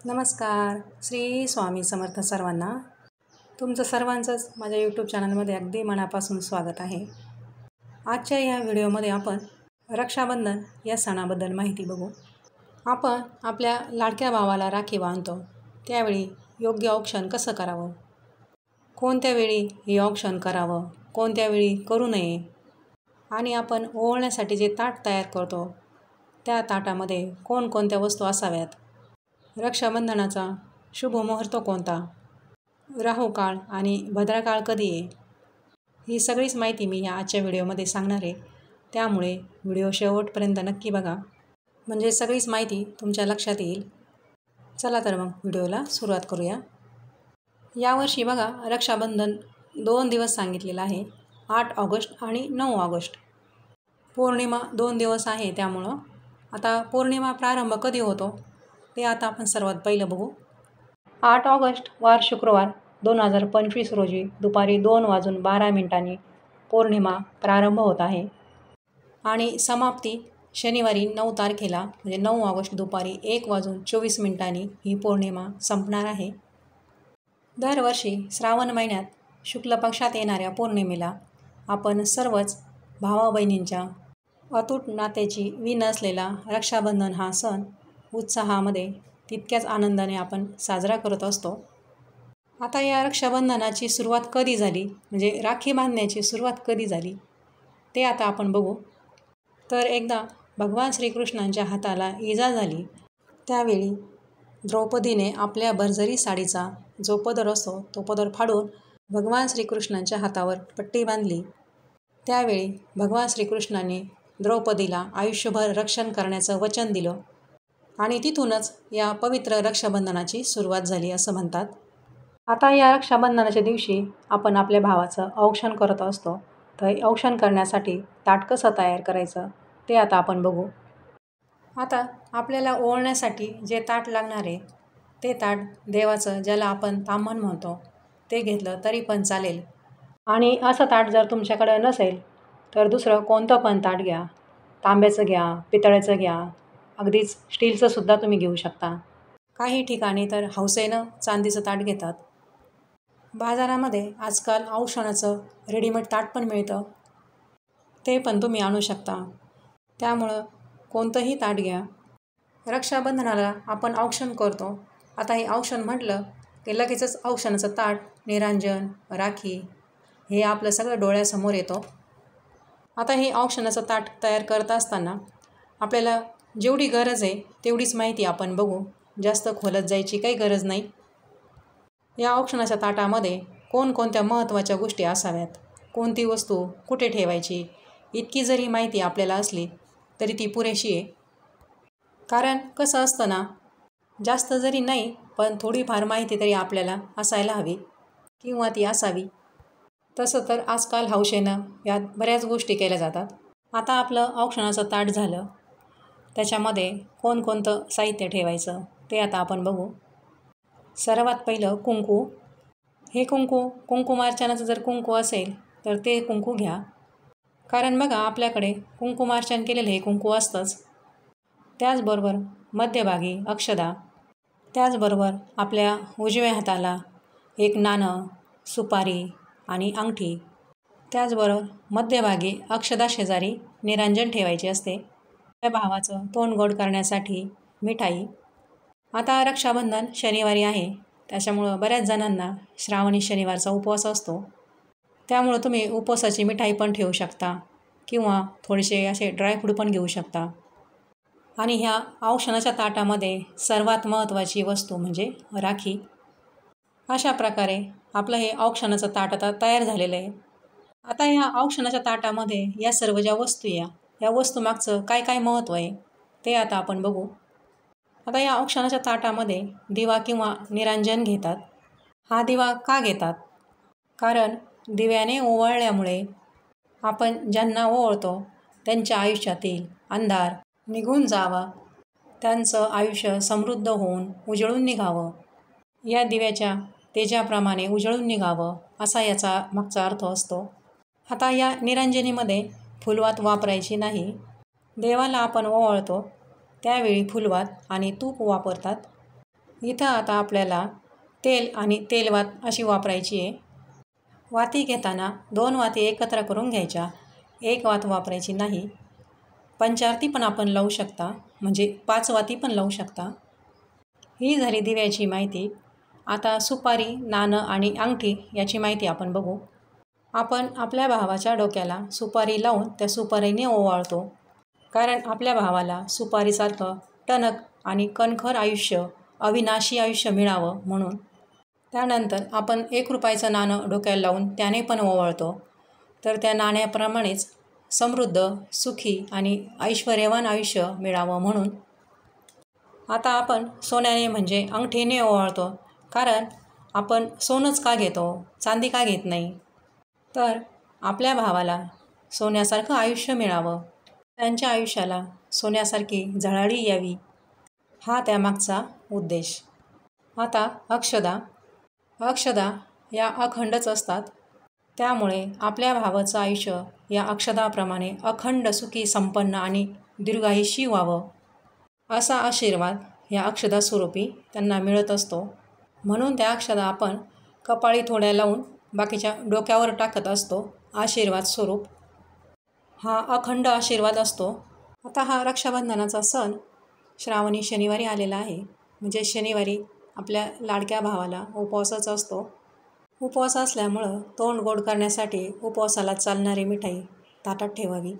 नमस्कार. श्री स्वामी समर्थ सर्वांना. तुमचं सर्वांचंच माझ्या यूट्यूब चॅनलमध्ये अगदी मनापासून स्वागत आहे. आजच्या या व्हिडिओमध्ये आपण रक्षाबंधन या सणाबद्दल माहिती बघू. आपण आपल्या लाडक्या भावाला राखी बांधतो त्यावेळी योग्य औक्षण कसं करावं, कोणत्या वेळी हे औक्षण करावं, कोणत्या वेळी करू नये, आणि आपण ओवाळण्यासाठी जे ताट तयार करतो त्या ताटामध्ये कोणकोणत्या वस्तू असाव्यात, रक्षाबंधनाचा शुभ मुहूर्त कोणता, राहू काळ आणि भद्रकाळ कधी आहे, ही सगळीच माहिती मी या आजच्या व्हिडिओमध्ये सांगणार आहे. त्यामुळे व्हिडिओ शेवटपर्यंत नक्की बघा, म्हणजे सगळीच माहिती तुमच्या लक्षात येईल. चला तर मग व्हिडिओला सुरुवात करूया. यावर्षी बघा रक्षाबंधन 2 दिवस सांगितलेलं आहे, 8 ऑगस्ट आणि 9 ऑगस्ट. पौर्णिमा 2 दिवस आहे. त्यामुळं आता पौर्णिमा प्रारंभ कधी होतो ते आता आपण सर्वात पहिलं बघू. 8 ऑगस्ट वार शुक्रवार 2025 रोजी दुपारी 2:12 पौर्णिमा प्रारंभ होत आहे आणि समाप्ती शनिवारी 9 तारखेला म्हणजे 9 ऑगस्ट दुपारी 1:24 ही पौर्णिमा संपणार आहे. दरवर्षी श्रावण महिन्यात शुक्ल पक्षात येणाऱ्या पौर्णिमेला आपण सर्वच भावा बहिणींच्या अतूट नात्याची वीण असलेला रक्षाबंधन हा सण उत्साहामध्ये तितक्याच आनंदाने आपण साजरा करत असतो. आता या रक्षाबंधनाची सुरुवात कधी झाली, म्हणजे राखी बांधण्याची सुरुवात कधी झाली ते आता आपण बघू. तर एकदा भगवान श्रीकृष्णांच्या हाताला इजा झाली त्यावेळी द्रौपदीने आपल्या भरजरी साडीचा जो पदर असतो तो पदर फाडून भगवान श्रीकृष्णांच्या हातावर पट्टी बांधली. त्यावेळी भगवान श्रीकृष्णाने द्रौपदीला आयुष्यभर रक्षण करण्याचं वचन दिलं आणि तिथूनच या पवित्र रक्षाबंधनाची सुरुवात झाली असं म्हणतात. आता या रक्षाबंधनाच्या दिवशी आपण आपल्या भावाचं औक्षण करत असतो. तर औक्षण करण्यासाठी ताट कसं तयार करायचं ते आता आपण बघू. आता आपल्याला ओवाळण्यासाठी जे ताट लागणार आहे ते ताट देवाचं, ज्याला आपण ताम्हण म्हणतो, ते घेतलं तरी पण चालेल. आणि असं ताट जर तुमच्याकडं नसेल तर दुसरं कोणतं पण ताट घ्या. तांब्याचं घ्या, पितळेचं घ्या, अगदीच स्टीलचं सुद्धा तुम्ही घेऊ शकता. काही ठिकाणी तर हौसेनं चांदीचं ताट घेतात. बाजारामध्ये आजकाल औक्षणाचं रेडीमेड ताट पण मिळतं, ते पण तुम्ही आणू शकता. त्यामुळं कोणतंही ताट घ्या. रक्षाबंधनाला आपण औक्षण करतो. आता हे औक्षण म्हटलं की लगेचच औक्षणाचं ताट, निरांजन, राखी हे आपलं सगळं डोळ्यासमोर येतो. आता हे औक्षणाचं ताट तयार करत असताना आपल्याला जेवढी गरज आहे तेवढीच माहिती आपण बघू. जास्त खोलात जायची काही गरज नाही. या औक्षणाच्या ताटामध्ये कोणकोणत्या महत्त्वाच्या गोष्टी असाव्यात, कोणती वस्तू कुठे ठेवायची, इतकी जरी माहिती आपल्याला असली तरी ती पुरेशी आहे. कारण कसं असतं ना, जास्त जरी नाही पण थोडीफार माहिती तरी आपल्याला असायला हवी किंवा ती असावी. तसं तर आजकाल हौशेनं यात बऱ्याच गोष्टी केल्या जातात. आता आपलं औक्षणाचं ताट झालं, त्याच्यामध्ये कोणकोणतं साहित्य ठेवायचं ते आता आपण बघू. सर्वात पहिलं कुंकू. हे कुंकुमार्चनाचं जर कुंकू असेल तर ते कुंकू घ्या. कारण बघा आपल्याकडे कुंकुमार्चन केलेलं हे कुंकू असतंच. त्याचबरोबर मध्यभागी अक्षदा, त्याचबरोबर आपल्या उजव्या हाताला एक नाणं, सुपारी आणि अंगठी, त्याचबरोबर मध्यभागी अक्षदा शेजारी निरांजन ठेवायचे असते. त्या भावाचं तोंड गोड करण्यासाठी मिठाई. आता रक्षाबंधन शनिवारी आहे, त्याच्यामुळं बऱ्याच जणांना श्रावणी शनिवारचा उपवास असतो. त्यामुळं तुम्ही उपवासाची मिठाई पण ठेवू शकता किंवा थोडेसे असे ड्रायफ्रूट पण घेऊ शकता. आणि ह्या औक्षणाच्या ताटामध्ये सर्वात महत्त्वाची वस्तू म्हणजे राखी. अशा प्रकारे आपलं हे औक्षणाचं ताट आता तयार झालेलं आहे. आता ह्या औक्षणाच्या ताटामध्ये या सर्व ज्या वस्तू या वस्तूमागचं काय काय महत्त्व आहे ते आता आपण बघू. आता या औक्षणाच्या ताटामध्ये दिवा किंवा निरांजन घेतात. हा दिवा का घेतात? कारण दिव्याने ओवाळल्यामुळे आपण ज्यांना ओवाळतो त्यांच्या आयुष्यातील अंधार निघून जावा, त्यांचं आयुष्य समृद्ध होऊन उजळून निघावं, या दिव्याच्या तेजाप्रमाणे उजळून निघावं असा याचा मागचा अर्थ असतो. आता या निरांजनीमध्ये फुलवात वापरायची नाही. देवाला आपण ओवाळतो त्यावेळी फुलवात आणि तूप वापरतात. इथं आता आपल्याला तेल आणि तेलवात अशी वापरायची आहे. वाती घेताना 2 वाती एकत्र करून घ्यायच्या, 1 वात वापरायची नाही. पंचारती पण आपण लावू शकता, म्हणजे 5 वाती पण लावू शकता. ही झाली दिव्याची माहिती. आता सुपारी, नाणं आणि अंगठी याची माहिती आपण बघू. आपण आपल्या भावाच्या डोक्याला सुपारी लावून त्या सुपारीने ओवाळतो, कारण आपल्या भावाला सुपारीसारखं टणक आणि कणखर आयुष्य, अविनाशी आयुष्य मिळावं म्हणून. त्यानंतर आपण 1 रुपयाचं नाणं डोक्याला लावून त्याने पण ओवाळतो, तर त्या नाण्याप्रमाणेच समृद्ध, सुखी आणि ऐश्वर्यवान आयुष्य मिळावं म्हणून. आता आपण सोन्याने म्हणजे अंगठीने ओवाळतो, कारण आपण सोनंच का घेतो, चांदी का घेत नाही? तर आपल्या भावाला सोन्यासारखं आयुष्य मिळावं, त्यांच्या आयुष्याला सोन्यासारखी झळाळी यावी, हा त्यामागचा उद्देश. आता अक्षदा या अखंडच असतात, त्यामुळे आपल्या भावाचं आयुष्य या अक्षदाप्रमाणे अखंड, सुखी, संपन्न आणि दीर्घायुषी व्हावं, असा आशीर्वाद या अक्षदा स्वरूपी त्यांना मिळत असतो. म्हणून त्या अक्षदा आपण कपाळी थोड्या लावून बाकीच्या डोक्यावर टाकत असतो, आशीर्वाद स्वरूप. हा अखंड आशीर्वाद असतो. आता हा रक्षाबंधनाचा सण श्रावणी शनिवारी आलेला आहे, म्हणजे शनिवारी आपल्या लाडक्या भावाला उपवासच असतो. उपवास असल्यामुळं तोंड गोड करण्यासाठी उपवासाला चालणारी मिठाई ताटात ठेवावी,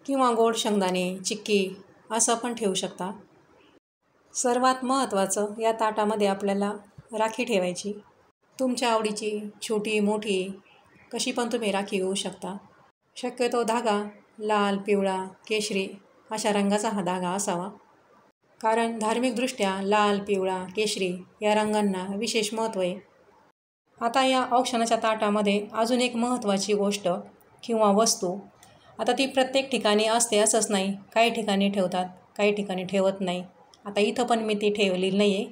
किंवा गोड शेंगदाणे, चिक्की असं पण ठेवू शकता. सर्वात महत्त्वाचं, या ताटामध्ये आपल्याला राखी ठेवायची. तुमच्या आवडीची छोटी मोठी कशी पण तुम्ही राखी घेऊ शकता. शक्यतो धागा लाल, पिवळा, केशरी अशा रंगाचा हा धागा असावा, कारण धार्मिकदृष्ट्या लाल, पिवळा, केशरी या रंगांना विशेष महत्त्व आहे. आता या औक्षणाच्या ताटामध्ये अजून एक महत्त्वाची गोष्ट किंवा वस्तू, आता ती प्रत्येक ठिकाणी असते असंच नाही, काही ठिकाणी ठेवतात, काही ठिकाणी ठेवत नाही. आता इथं पण मी ती ठेवलेली नाही आहे,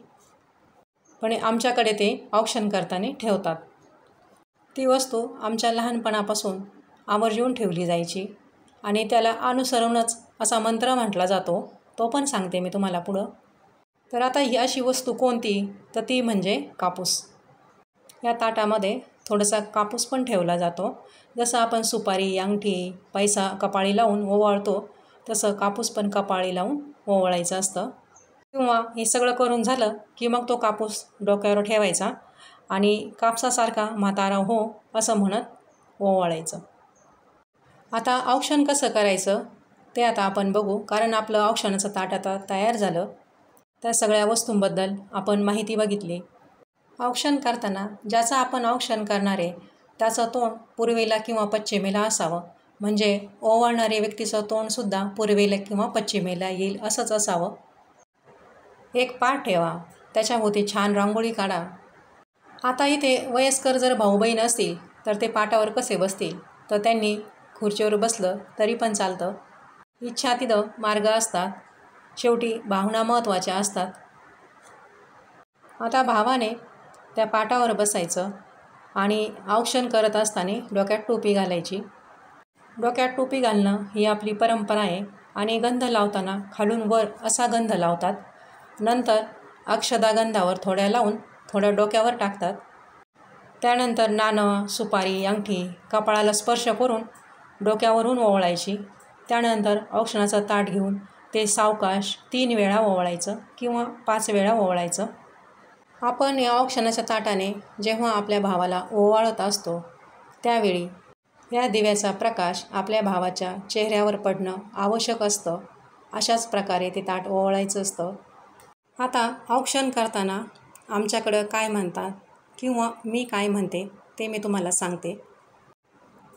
पण आमच्याकडे ते औक्षण करताना ठेवतात. ती वस्तू आमच्या लहानपणापासून आवर्जून ठेवली जायची, आणि त्याला अनुसरूनच असा मंत्र म्हटला जातो, तो पण सांगते मी तुम्हाला पुढं. तर आता ही अशी वस्तू कोणती, तर ती म्हणजे कापूस. या ताटामध्ये थोडासा कापूस पण ठेवला जातो. जसं आपण सुपारी, अंगठी, पैसा कपाळी लावून ओवाळतो, तसं कापूस पण कपाळी लावून ओवाळायचं असतं. किंवा हे सगळं करून झालं की मग तो कापूस डोक्यावर ठेवायचा आणि कापसासारखा म्हातारा हो असं म्हणत ओवाळायचं. आता औक्षण कसं करायचं ते आता आपण बघू, कारण आपलं औक्षणाचं ताट आता तयार झालं. त्या सगळ्या वस्तूंबद्दल आपण माहिती बघितली. औक्षण करताना ज्याचं आपण औक्षण करणार आहे त्याचं तोंड पूर्वेला किंवा पश्चिमेला असावं, म्हणजे ओवाळणाऱ्या व्यक्तीचं तोंडसुद्धा पूर्वेला किंवा पश्चिमेला येईल असंच असावं. एक पाट ठेवा, त्याच्याभोवती छान रांगोळी काढा. आता इथे वयस्कर जर भाऊ बहीण असतील तर ते पाटावर कसे बसतील, तर त्यांनी खुर्चीवर बसलं तरी पण चालतं. इच्छा तिथं मार्ग असतात, शेवटी भावना महत्त्वाच्या असतात. आता भावाने त्या पाटावर बसायचं आणि औक्षण करत असताना डोक्यात टोपी घालायची. डोक्यात टोपी घालणं ही आपली परंपरा आहे, आणि गंध लावताना खालून वर असा गंध लावतात. नंतर अक्षदा गंधावर थोड्या लावून थोड्या डोक्यावर टाकतात. त्यानंतर नाणं, सुपारी, अंगठी कपाळाला स्पर्श करून डोक्यावरून ओवाळायची. त्यानंतर औक्षणाचं ताट घेऊन ते सावकाश 3 वेळा ओवाळायचं किंवा 5 वेळा ओवाळायचं. आपण या औक्षणाच्या ताटाने जेव्हा आपल्या भावाला ओवाळत असतो त्यावेळी या दिव्याचा प्रकाश आपल्या भावाच्या चेहऱ्यावर पडणं आवश्यक असतं. अशाच प्रकारे ते ताट ओवाळायचं असतं. आता औक्षण करताना आमच्याकडं काय म्हणतात किंवा मी काय म्हणते ते मी तुम्हाला सांगते.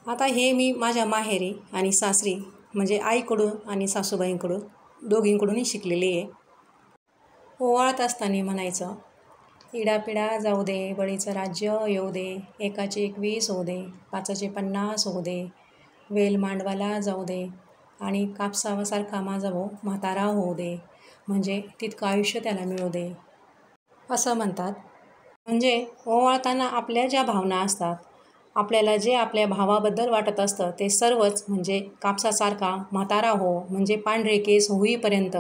आता हे मी माझ्या माहेरी आणि सासरी, म्हणजे आईकडून आणि सासूबाईंकडून दोघींकडूनही शिकलेली आहे. ओवाळत असताना म्हणायचं, इडापिडा जाऊ दे, बळीचं राज्य येऊ दे, 1चे 21 होऊ दे, 5चे 50 होऊ दे, वेल मांडवाला जाऊ दे, आणि कापसासारखा माझा भाऊ म्हातारा होऊ दे, म्हणजे तितकं आयुष्य त्याला मिळू दे, असं म्हणतात. म्हणजे ओवाळताना आपल्या ज्या भावना असतात, आपल्याला जे आपल्या भावाबद्दल वाटत असतं ते सर्वच, म्हणजे कापसासारखा म्हातारा हो, म्हणजे पांढरे केस होईपर्यंत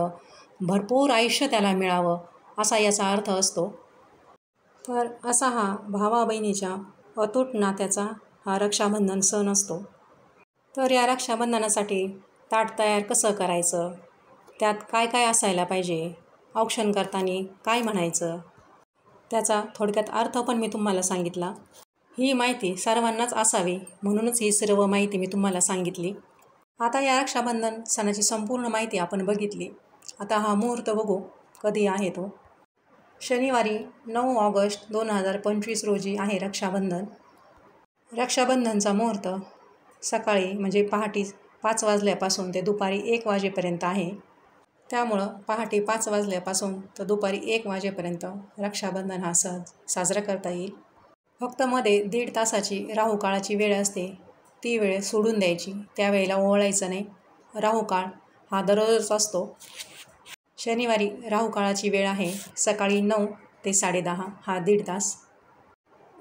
भरपूर आयुष्य त्याला मिळावं, असा याचा अर्थ असतो. तर असा हा भावा बहिणीच्या अतूट नात्याचा हा रक्षाबंधन सण असतो. तर या रक्षाबंधनासाठी ताट तयार कसं करायचं, त्यात काय काय असायला पाहिजे, औक्षण करताना काय म्हणायचं, त्याचा थोडक्यात अर्थ पण मी तुम्हाला सांगितला. ही माहिती सर्वांनाच असावी म्हणूनच ही सर्व माहिती मी तुम्हाला सांगितली. आता या रक्षाबंधन सणाची संपूर्ण माहिती आपण बघितली. आता हा मुहूर्त बघू कधी आहे तो. शनिवारी 9 ऑगस्ट 2025 रोजी आहे रक्षाबंधन. रक्षाबंधनचा मुहूर्त सकाळी म्हणजे पहाटे 5 वाजल्यापासून ते दुपारी 1 वाजेपर्यंत आहे. त्यामुळं पहाटे 5 वाजल्यापासून तर दुपारी 1 वाजेपर्यंत रक्षाबंधन हा सण साजरा करता येईल. फक्त मध्ये 1.5 तासाची राहुकाळाची वेळ असते, ती वेळ सोडून द्यायची, त्या वेळेला ओवाळायचं नाही. राहुकाळ हा दररोजच असतो. शनिवारी राहुकाळाची वेळ आहे सकाळी 9 ते 10:30 हा 1.5 तास.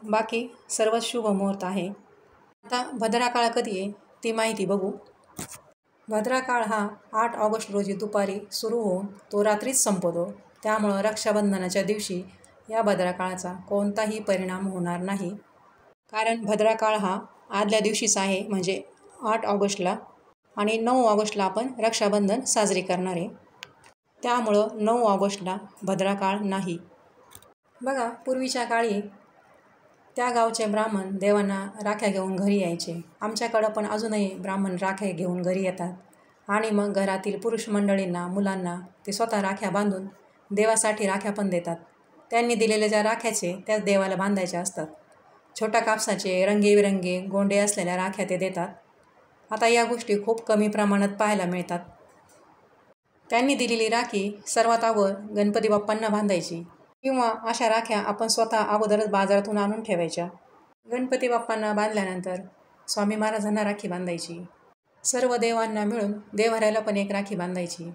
बाकी सर्वच शुभ मुहूर्त आहे. आता भद्राकाळ कधी आहे ती माहिती बघू. भद्राकाळ हा 8 ऑगस्ट रोजी दुपारी सुरू होऊन तो रात्रीच संपतो. त्यामुळं रक्षाबंधनाच्या दिवशी या भद्राकाळाचा कोणताही परिणाम होणार नाही. कारण भद्राकाळ हा आदल्या दिवशीच आहे म्हणजे 8 ऑगस्टला आणि 9 ऑगस्टला आपण रक्षाबंधन साजरे करणार आहे. त्यामुळं 9 ऑगस्टला भद्राकाळ नाही. बघा पूर्वीच्या काळी त्या गावचे ब्राह्मण देवांना राख्या घेऊन घरी यायचे. आमच्याकडं पण अजूनही ब्राह्मण राख्या घेऊन घरी येतात आणि मग घरातील पुरुष मंडळींना, मुलांना ते स्वतः राख्या बांधून देवासाठी राख्या पण देतात. त्यांनी दिलेल्या ज्या राख्याचे त्याच देवाला बांधायच्या असतात. छोट्या कापसाचे रंगीबेरंगी गोंडे असलेल्या राख्या ते देतात. आता या गोष्टी खूप कमी प्रमाणात पाहायला मिळतात. त्यांनी दिलेली राखी सर्वात अगोदर गणपती बाप्पांना बांधायची किंवा अशा राख्या आपण स्वतः अगोदरच बाजारातून आणून ठेवायच्या. गणपती बाप्पांना बांधल्यानंतर स्वामी महाराजांना राखी बांधायची. सर्व देवांना मिळून देवहऱ्याला पण एक राखी बांधायची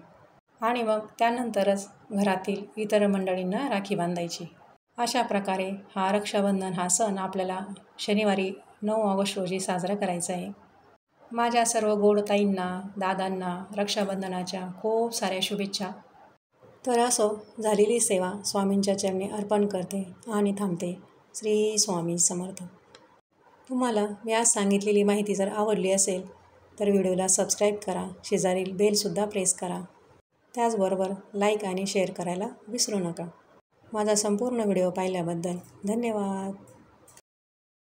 आणि मग त्यानंतरच घरातील इतर मंडळींना राखी बांधायची. अशा प्रकारे हा रक्षाबंधन हा सण आपल्याला शनिवारी 9 ऑगस्ट रोजी साजरा करायचा आहे. माझ्या सर्व गोड ताईंना, दादांना रक्षाबंधनाच्या खूप साऱ्या शुभेच्छा. तर असो, झालेली सेवा स्वामींच्या चरणी अर्पण करते आणि थांबते. श्री स्वामी समर्थ. तुम्हाला मी आज सांगितलेली माहिती जर आवडली असेल तर व्हिडिओला सबस्क्राईब करा, शेजारील बेलसुद्धा प्रेस करा. त्याचबरोबर लाईक आणि शेअर करायला विसरू नका. माझा संपूर्ण व्हिडिओ पाहिल्याबद्दल धन्यवाद.